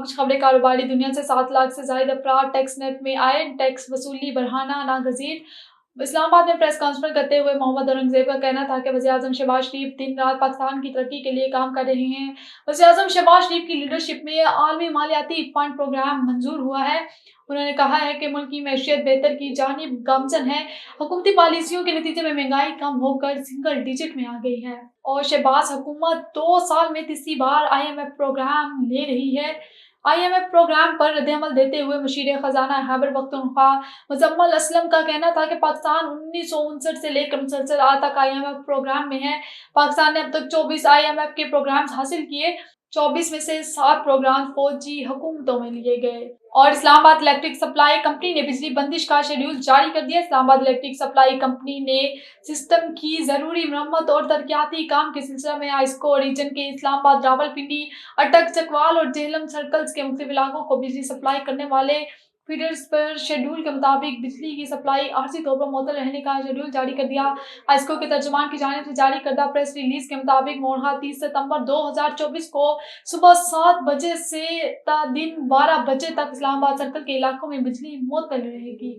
کچھ خبریں کاروباری دنیا سے 7 لاکھ سے زائد افراد ٹیکس نیٹ میں آئے، ٹیکس وصولی بڑھانا ناگزیر۔ اسلام آباد میں پریس کانفرنس کرتے ہوئے محمد اورنگزیب کا کہنا تھا کہ وزیراعظم شہباز شریف دن رات پاکستان کی ترقی کے لیے کام کر رہے ہیں۔ وزیراعظم شہباز شریف کی لیڈرشپ میں عالمی مالیاتی فنڈ پروگرام منظور ہوا ہے۔ انہوں نے کہا ہے کہ ملک کی معیشت بہتر کی جانب گامزن ہے۔ حکومتی پالیسیوں کے نتیجے میں مہنگائی کم ہو کر سنگل ڈیجٹ میں آ گئی ہے۔ اور شہباز حکومت 2 سال میں تیسری بار IMF پروگرام لے رہی ہے۔ IMF پروگرام پر رد عمل دیتے ہوئے مشیر خزانہ خیبر پختونخوا مزمل اسلم کا کہنا تھا کہ پاکستان 1959 سے لے کر مسلسل آج تک IMF پروگرام میں ہے۔ پاکستان نے اب تک 24 IMF کے پروگرامز حاصل کیے، 24 میں سے 7 پروگرام فوجی حکومتوں میں لیے گئے۔ اور اسلام آباد الیکٹرک سپلائی کمپنی نے بجلی بندش کا شیڈول جاری کر دیا۔ اسلام آباد الیکٹرک سپلائی کمپنی نے سسٹم کی ضروری مرمت اور ترقیاتی کام کے سلسلہ میں آئسکو ریجن کے اسلام آباد، راولپنڈی، اٹک، چکوال اور جہلم سرکلز کے مختلف علاقوں کو بجلی سپلائی کرنے والے فیڈرز پر شیڈول کے مطابق بجلی کی سپلائی عارضی طور پر معطل رہنے کا شیڈول جاری کر دیا۔ آئسکو کے ترجمان کی جانب سے جاری کردہ پریس ریلیز کے مطابق مورخہ 30 ستمبر 2024 کو صبح 7 بجے سے تا دن 12 بجے تک اسلام آباد سرکل کے علاقوں میں بجلی معطل رہے گی۔